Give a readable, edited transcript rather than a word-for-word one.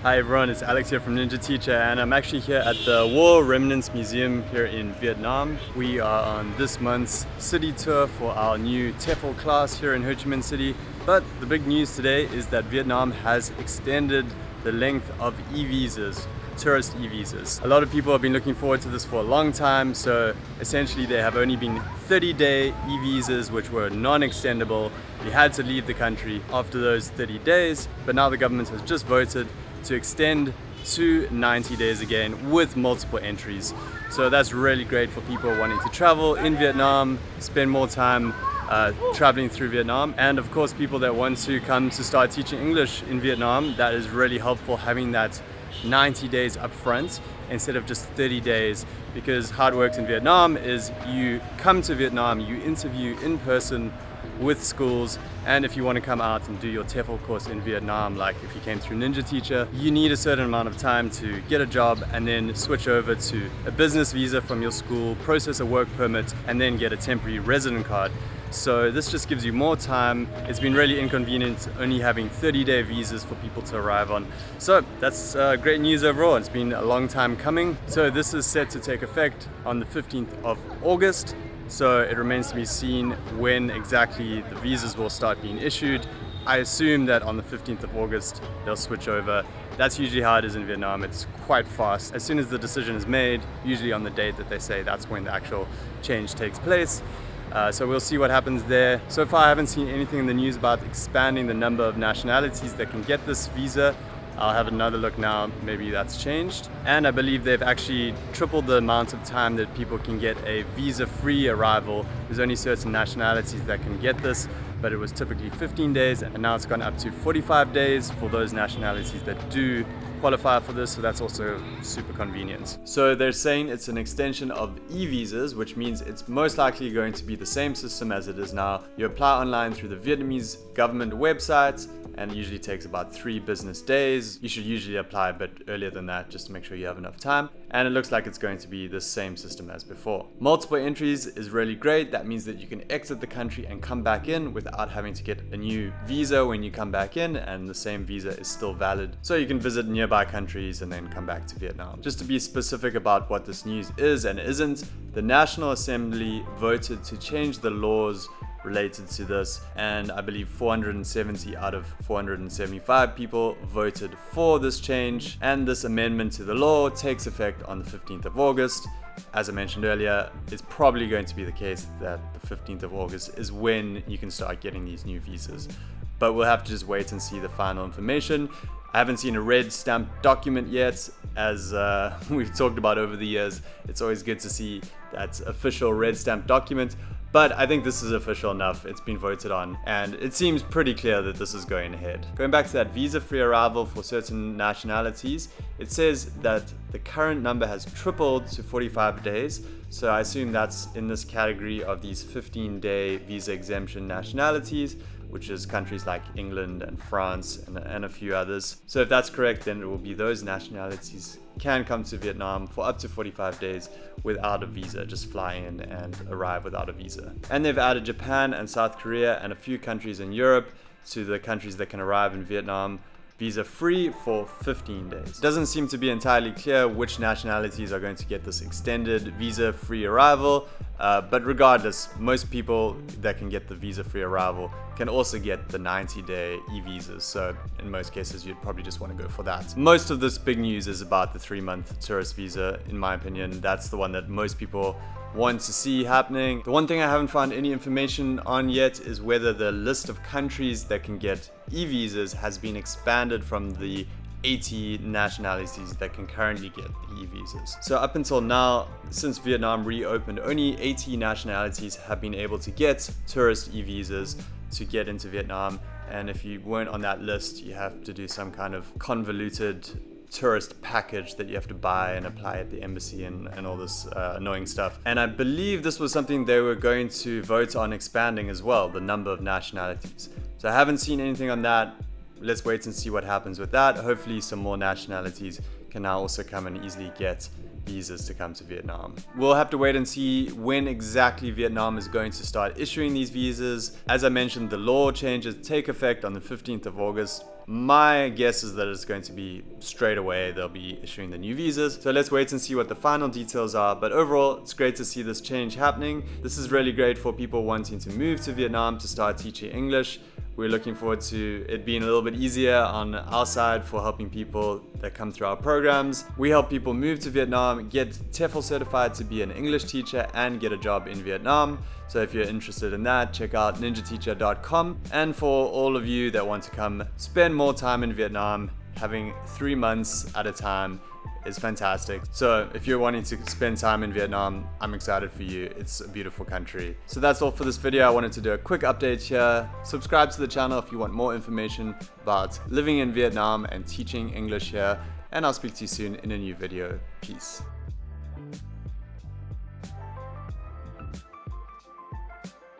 Hi everyone, it's Alex here from Ninja Teacher, and I'm actually here at the War Remnants Museum here in Vietnam. We are on this month's city tour for our new TEFL class here in Ho Chi Minh City. But the big news today is that Vietnam has extended the length of e-visas, tourist e-visas. A lot of people have been looking forward to this for a long time, so essentially there have only been 30-day e-visas which were non-extendable. You had to leave the country after those 30 days, but now the government has just voted to extend to 90 days again with multiple entries. So that's really great for people wanting to travel in Vietnam, spend more time traveling through Vietnam, and of course people that want to come to start teaching English in Vietnam. That is really helpful, having that 90 days up front instead of just 30 days, because how it works in Vietnam is you come to Vietnam, you interview in person with schools, and if you want to come out and do your TEFL course in Vietnam, like if you came through Ninja Teacher, you need a certain amount of time to get a job and then switch over to a business visa from your school, process a work permit, and then get a temporary resident card. So this just gives you more time. It's been really inconvenient only having 30-day visas for people to arrive on. So that's great news overall. It's been a long time coming. So this is set to take effect on the 15th of August. So it remains to be seen when exactly the visas will start being issued. I assume that on the 15th of August they'll switch over. That's usually how it is in Vietnam. It's quite fast. As soon as the decision is made, usually on the date that they say, that's when the actual change takes place. So we'll see what happens there. So far I haven't seen anything in the news about expanding the number of nationalities that can get this visa. I'll have another look now, maybe that's changed. And I believe they've actually tripled the amount of time that people can get a visa-free arrival. There's only certain nationalities that can get this, but it was typically 15 days, and now it's gone up to 45 days for those nationalities that do qualify for this, so that's also super convenient. So they're saying it's an extension of e-visas, which means it's most likely going to be the same system as it is now. You apply online through the Vietnamese government website, and it usually takes about 3 business days. You should usually apply a bit earlier than that just to make sure you have enough time. And it looks like it's going to be the same system as before. Multiple entries is really great. That means that you can exit the country and come back in without having to get a new visa when you come back in, and the same visa is still valid. So you can visit nearby countries and then come back to Vietnam. Just to be specific about what this news is and isn't, the National Assembly voted to change the laws related to this, and I believe 470 out of 475 people voted for this change, and this amendment to the law takes effect on the 15th of August. As I mentioned earlier, it's probably going to be the case that the 15th of August is when you can start getting these new visas, but we'll have to just wait and see the final information. I haven't seen a red stamped document yet. As we've talked about over the years, it's always good to see that official red stamped document. But I think this is official enough. It's been voted on, and it seems pretty clear that this is going ahead. Going back to that visa-free arrival for certain nationalities, it says that the current number has tripled to 45 days. So I assume that's in this category of these 15-day visa exemption nationalities, which is countries like England and France and a few others. So if that's correct, then it will be those nationalities can come to Vietnam for up to 45 days without a visa, just fly in and arrive without a visa. And they've added Japan and South Korea and a few countries in Europe to the countries that can arrive in Vietnam visa free for 15 days. It doesn't seem to be entirely clear which nationalities are going to get this extended visa free arrival, but regardless, most people that can get the visa free arrival can also get the 90-day e-visas, so in most cases you'd probably just want to go for that. Most of this big news is about the 3-month tourist visa, in my opinion. That's the one that most people want to see happening. The one thing I haven't found any information on yet is whether the list of countries that can get e-visas has been expanded from the 80 nationalities that can currently get the e-visas. So up until now, since Vietnam reopened, only 80 nationalities have been able to get tourist e-visas to get into Vietnam, and if you weren't on that list, you have to do some kind of convoluted tourist package that you have to buy and apply at the embassy and all this annoying stuff. And I believe this was something they were going to vote on expanding as well, the number of nationalities. So I haven't seen anything on that. Let's wait and see what happens with that. Hopefully some more nationalities can now also come and easily get visas to come to Vietnam. We'll have to wait and see when exactly Vietnam is going to start issuing these visas. As I mentioned, the law changes take effect on the 15th of August. My guess is that it's going to be straight away. They'll be issuing the new visas. So let's wait and see what the final details are. But overall, it's great to see this change happening. This is really great for people wanting to move to Vietnam to start teaching English. We're looking forward to it being a little bit easier on our side for helping people that come through our programs. We help people move to Vietnam, get TEFL certified to be an English teacher, and get a job in Vietnam. So if you're interested in that, check out ninjateacher.com. And for all of you that want to come spend more time in Vietnam, having 3 months at a time is fantastic. So if you're wanting to spend time in Vietnam, I'm excited for you. It's a beautiful country. So that's all for this video. I wanted to do a quick update here. Subscribe to the channel if you want more information about living in Vietnam and teaching English here. And I'll speak to you soon in a new video. Peace.